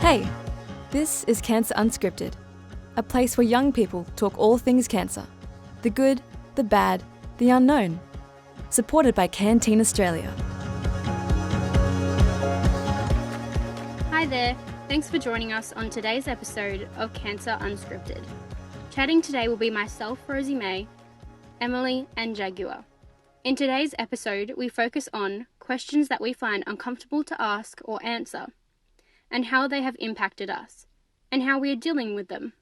Hey, this is Cancer Unscripted, a place where young people talk all things cancer. The good, the bad, the unknown. Supported by Canteen Australia. Hi there, thanks for joining us on today's episode of Cancer Unscripted. Chatting today will be myself, Rosie May, Emily and Jaguar. In today's episode, we focus on questions that we find uncomfortable to ask or answer, and how they have impacted us, and how we are dealing with them.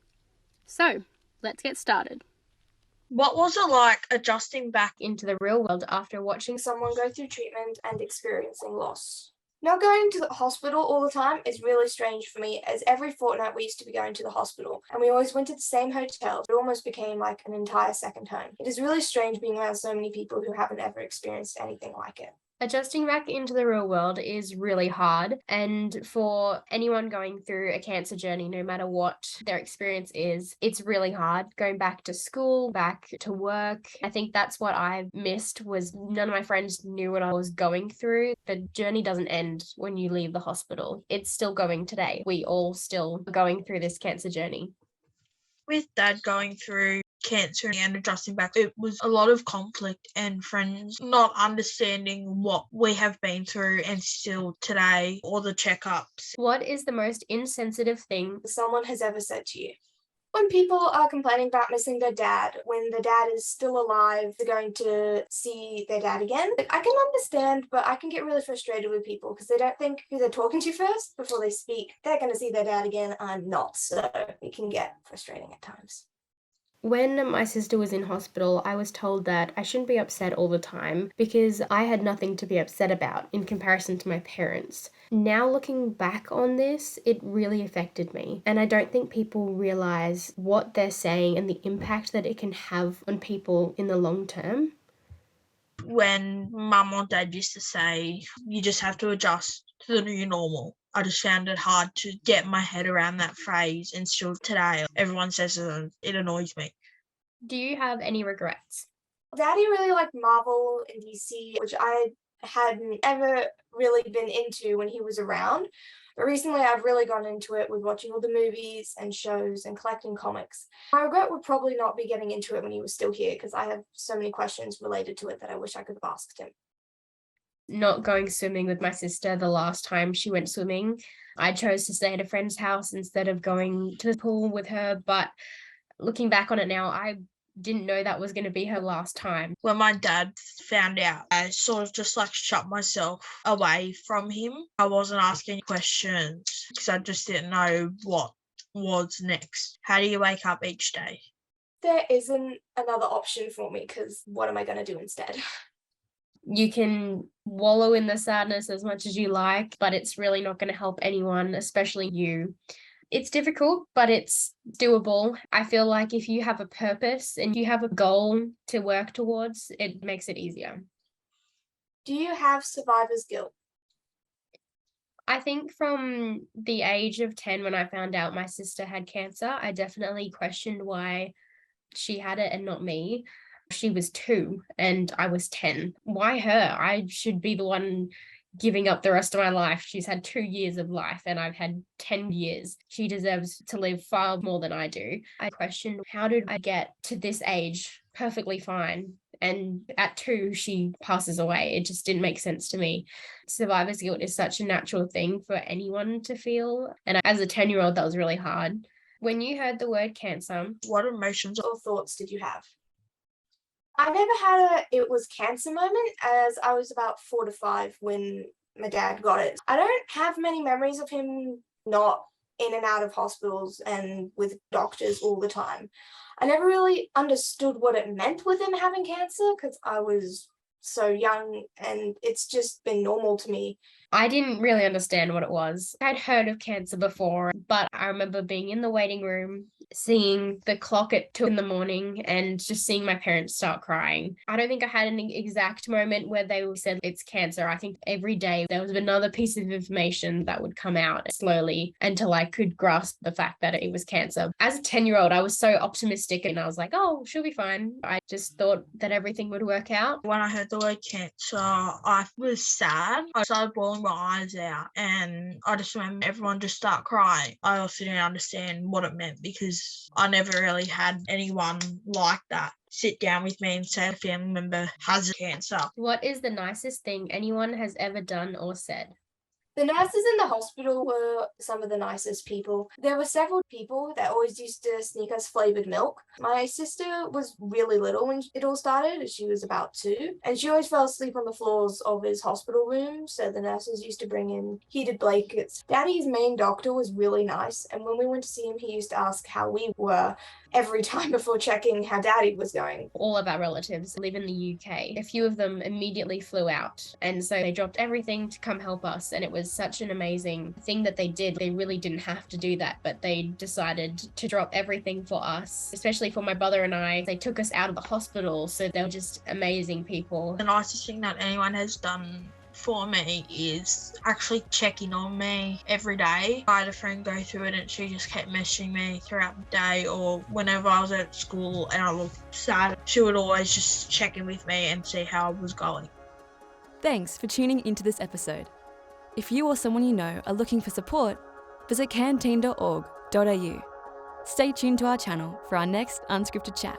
So, let's get started. What was it like adjusting back into the real world after watching someone go through treatment and experiencing loss? Not going to the hospital all the time is really strange for me, as every fortnight we used to be going to the hospital, and we always went to the same hotel. It almost became like an entire second home. It is really strange being around so many people who haven't ever experienced anything like it. Adjusting back into the real world is really hard, and for anyone going through a cancer journey, no matter what their experience is, it's really hard going back to school, back to work. I think that's what I missed, was none of my friends knew what I was going through. The journey doesn't end when you leave the hospital. It's still going today. We all still are going through this cancer journey. With Dad going through cancer and adjusting back, it was a lot of conflict and friends not understanding what we have been through and still today, or the checkups. What is the most insensitive thing someone has ever said to you? When people are complaining about missing their dad, when the dad is still alive, they're going to see their dad again. I can understand, but I can get really frustrated with people because they don't think who they're talking to first before they speak. They're going to see their dad again, I'm not. So it can get frustrating at times. When my sister was in hospital, I was told that I shouldn't be upset all the time because I had nothing to be upset about in comparison to my parents. Now looking back on this, it really affected me. And I don't think people realize what they're saying and the impact that it can have on people in the long term. When Mum or Dad used to say, you just have to adjust to the new normal, I just found it hard to get my head around that phrase, and still today everyone says it annoys me. Do you have any regrets? Daddy really liked Marvel and DC, which I hadn't ever really been into when he was around. But recently I've really gone into it with watching all the movies and shows and collecting comics. My regret would probably not be getting into it when he was still here, because I have so many questions related to it that I wish I could have asked him. Not going swimming with my sister the last time she went swimming. I chose to stay at a friend's house instead of going to the pool with her, but looking back on it now, I didn't know that was going to be her last time. When my dad found out, I sort of just shut myself away from him. I wasn't asking questions because I just didn't know what was next. How do you wake up each day? There isn't another option for me, because what am I going to do instead? You can wallow in the sadness as much as you like, but it's really not going to help anyone, especially you. It's difficult, but it's doable. I feel like if you have a purpose and you have a goal to work towards, it makes it easier. Do you have survivor's guilt? I think from the age of 10, when I found out my sister had cancer, I definitely questioned why she had it and not me. She was 2 and I was 10. Why her? I should be the one giving up the rest of my life. She's had 2 years of life and I've had 10 years. She deserves to live far more than I do. I questioned, how did I get to this age perfectly fine? And at 2, she passes away. It just didn't make sense to me. Survivor's guilt is such a natural thing for anyone to feel. And as a 10-year-old, that was really hard. When you heard the word cancer, what emotions or thoughts did you have? I never had it was cancer moment, as I was about 4 to 5 when my dad got it. I don't have many memories of him not in and out of hospitals and with doctors all the time. I never really understood what it meant with him having cancer because I was so young, and it's just been normal to me. I didn't really understand what it was. I'd heard of cancer before, but I remember being in the waiting room, seeing the clock at 2 a.m. and just seeing my parents start crying. I don't think I had an exact moment where they said it's cancer. I think every day there was another piece of information that would come out slowly until I could grasp the fact that it was cancer. As a 10-year-old, I was so optimistic and I was like, oh, she'll be fine. I just thought that everything would work out. When I heard the the word cancer, I was sad. I started bawling my eyes out, and I just remember everyone just start crying. I also didn't understand what it meant because I never really had anyone like that sit down with me and say a family member has cancer. What is the nicest thing anyone has ever done or said? The nurses in the hospital were some of the nicest people. There were several people that always used to sneak us flavored milk. My sister was really little when it all started. She was about 2, and she always fell asleep on the floors of his hospital room, so the nurses used to bring in heated blankets. Daddy's main doctor was really nice, and when we went to see him, he used to ask how we were every time before checking how Daddy was going. All of our relatives live in the UK. A few of them immediately flew out, and so they dropped everything to come help us, and it was such an amazing thing that they did. They really didn't have to do that, but they decided to drop everything for us, especially for my brother and I. They took us out of the hospital, so they were just amazing people. The nicest thing that anyone has done for me is actually checking on me every day. I had a friend go through it and she just kept messaging me throughout the day, or whenever I was at school and I looked sad, she would always just check in with me and see how I was going. Thanks for tuning into this episode. If you or someone you know are looking for support, visit canteen.org.au. Stay tuned to our channel for our next unscripted chat.